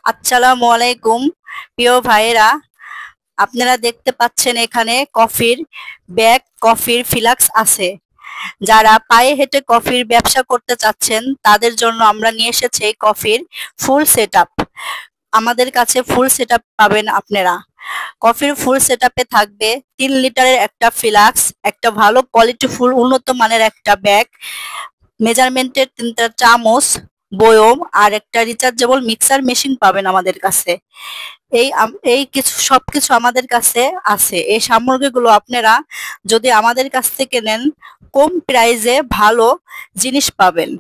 আসসালামু আলাইকুম প্রিয় ভাইয়েরা, আপনারা দেখতে পাচ্ছেন এখানে কফির ব্যাগ, কফির ফ্লাক্স আছে। যারা পায়ে হেঁটে কফির ব্যবসা করতে চাচ্ছেন তাদের জন্য আমরা নিয়ে এসেছি এই কফির ফুল সেটআপ। আমাদের কাছে ফুল সেটআপ পাবেন আপনারা। কফির ফুল সেটআপে থাকবে 3 লিটারের একটা ফ্লাক্স, একটা ভালো কোয়ালিটি ফুল উন্নত মানের একটা ব্যাগ, মেজারমেন্টের 3টা চামচ, বয়ম আর একটা রিচার্জেবল মিক্সার মেশিন পাবেন আমাদের কাছে। এই কিছু সবকিছু আমাদের কাছে আছে। এই সামগ্রীগুলো আপনারা যদি আমাদের কাছ থেকে নেন কম প্রাইসে ভালো জিনিস পাবেন।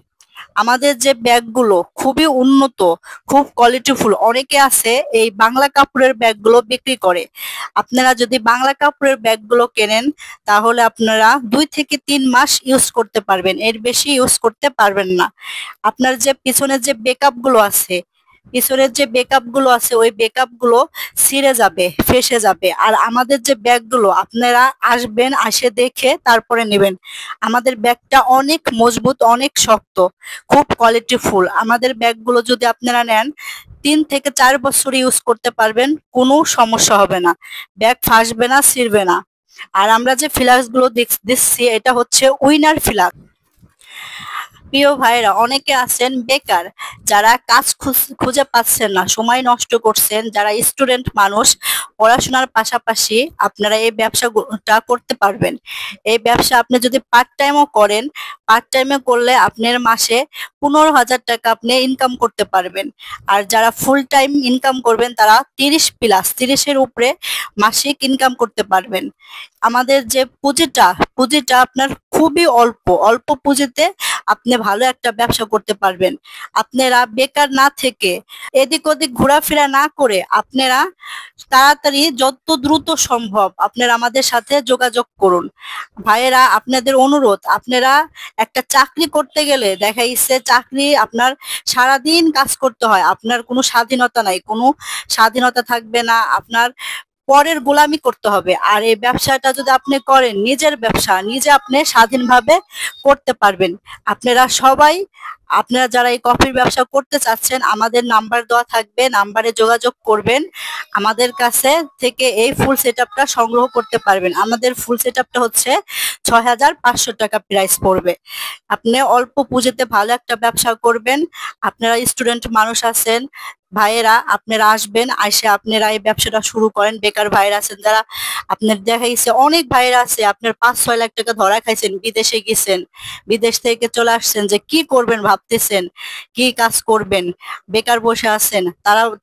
আমাদের যে ব্যাগগুলো খুবই উন্নত, খুব কোয়ালিটিফুল। অনেকে আছে এই বাংলা কাপড়ের ব্যাগগুলো বিক্রি করে। আপনারা যদি বাংলা কাপড়ের ব্যাগগুলো কেনেন তাহলে আপনারা 2 থেকে 3 মাস ইউজ করতে পারবেন, এর বেশি ইউজ করতে পারবেন না। আপনার যে পিছনের যে বেকআপগুলো আছে, ওই বেকআপগুলো ছিঁড়ে যাবে, ফেঁসে যাবে। আর আমাদের যে ব্যাগগুলো আপনারা আসবেন, এসে দেখে তারপরে নেবেন। আমাদের ব্যাগটা অনেক মজবুত, অনেক শক্ত, খুব কোয়ালিটিফুল। আমাদের ব্যাগগুলো যদি আপনারা নেন 3 থেকে 4 বছর ইউজ করতে পারবেন, কোনো সমস্যা হবে না, ব্যাগ ফাসবে না, ছিঁড়বে না। আর আমরা যে ফ্লাক্স গুলো দিচ্ছি এটা হচ্ছে উইনার ফ্লাক্স। প্রিয় ভাইরা, অনেকে আছেন বেকার, যারা কাজ খুঁজে পাচ্ছেন না, সময় নষ্ট করছেন, যারা স্টুডেন্ট মানুষ, পড়াশোনার পাশাপাশি আপনারা এই ব্যবসাটা করতে পারবেন। এই ব্যবসা আপনি যদি পার্ট টাইমও করেন, পার্ট টাইমে করলে আপনার মাসে 15,000 টাকা আপনি ইনকাম করতে পারবেন। আর যারা ফুল টাইম ইনকাম করবেন তারা 30+, 30-এর উপরে মাসিক ইনকাম করতে পারবেন। আমাদের যে পুঁজিটা আপনার খুবই অল্প, অল্প পুঁজিতে আপনি ভালো একটা ব্যবসা করতে পারবেন। আপনারা বেকার না থেকে, এদিক ওদিক ঘোরাফেরা না করে, আপনারা তাড়াতাড়ি যত দ্রুত সম্ভব আপনারা আমাদের সাথে যোগাযোগ করুন। ভাইয়েরা, আপনাদের অনুরোধ, আপনারা একটা চাকরি করতে গেলে দেখা যাচ্ছে চাকরি আপনার সারাদিন কাজ করতে হয়, আপনার কোনো স্বাধীনতা নাই, কোনো স্বাধীনতা থাকবে না, আপনার পরের গোলামি করতে হবে। আর এই ব্যবসাটা যদি আপনি করেন, নিজের ব্যবসা নিজে আপনি স্বাধীনভাবে করতে পারবেন। আপনারা সবাই, আপনারা যারা এই কফির ব্যবসা করতে চাচ্ছেন, আমাদের নাম্বার দেওয়া থাকবে, নাম্বারে যোগাযোগ করবেন, আমাদের কাছে থেকে এই ফুল সেটআপটা সংগ্রহ করতে পারবেন। আমাদের ফুল সেটআপটা হচ্ছে 6,500 টাকা প্রাইস পড়বে। আপনি অল্প পুঁজিতে ভালো একটা ব্যবসা করবেন। আপনারা স্টুডেন্ট মানুষ আছেন, ভাইয়েরা, আপনারা আসবেন, এসে আপনারা এই ব্যবসাটা শুরু করেন। বেকার ভাইয়েরা আছেন যারা, আপনার দেখা গেছে অনেক ভাইয়েরা আছে আপনার 5-6 লাখ টাকা ধরা খাইছেন, বিদেশে গেছেন, বিদেশ থেকে চলে আসছেন, যে কি করবেন ভাবতেছেন, কি কাজ করবেন, বেকার বসে আছেন।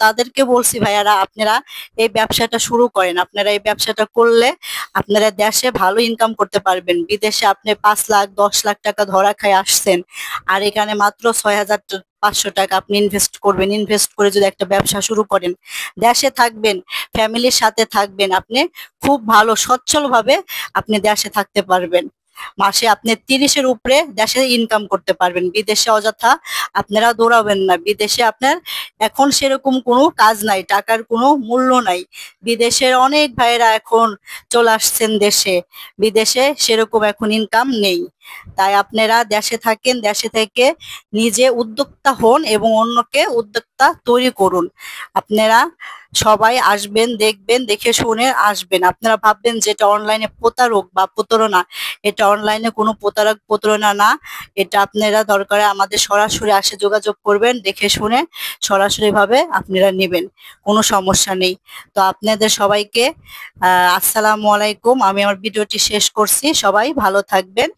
তাদেরকে বলছি, ভাইয়ারা আপনারা এই ব্যবসাটা শুরু করেন। আপনারা এই ব্যবসাটা করলে আপনারা দেশে ভালো ইনকাম করতে পারবেন। বিদেশে আপনি 5 লাখ 10 লাখ টাকা ধরা খায় আসছেন, আর এখানে মাত্র 6,500 টাকা আপনি ইনভেস্ট করবেন। ইনভেস্ট করে যদি একটা ব্যবসা শুরু করেন, দেশে থাকবেন, ফ্যামিলির সাথে থাকবেন, আপনি খুব ভালো সচ্ছল ভাবে আপনি দেশে থাকতে পারবেন। মাসে আপনি 30-এর উপরে দেশে ইনকাম করতে পারবেন। বিদেশে অযথা আপনারা দৌড়াবেন না। বিদেশে আপনার এখন সেরকম কোনো কাজ নাই, টাকার কোনো মূল্য নাই। বিদেশের অনেক ভাইয়েরা এখন চলে আসছেন দেশে, বিদেশে সেরকম এখন ইনকাম নেই। তাই আপনারা দেশে থাকেন, দেশে থেকে নিজে উদ্যোক্তা হন এবং অন্যকে উদ্যোক্তা তৈরি করুন। আপনারা সবাই আসবেন, দেখবেন, দেখে শুনে আসবেন। আপনারা ভাববেন যে এটা অনলাইনে প্রতারক বা প্রতারণা, এটা অনলাইনে কোনো প্রতারণা না। এটা আপনারা দরকারে আমাদের সরাসরি আসে যোগাযোগ করবেন, দেখে শুনে সরাসরি ভাবে আপনারা নেবেন, কোনো সমস্যা নেই। তো আপনাদের সবাইকে আসসালামু আলাইকুম। আমি আমার ভিডিওটি শেষ করছি। সবাই ভালো থাকবেন।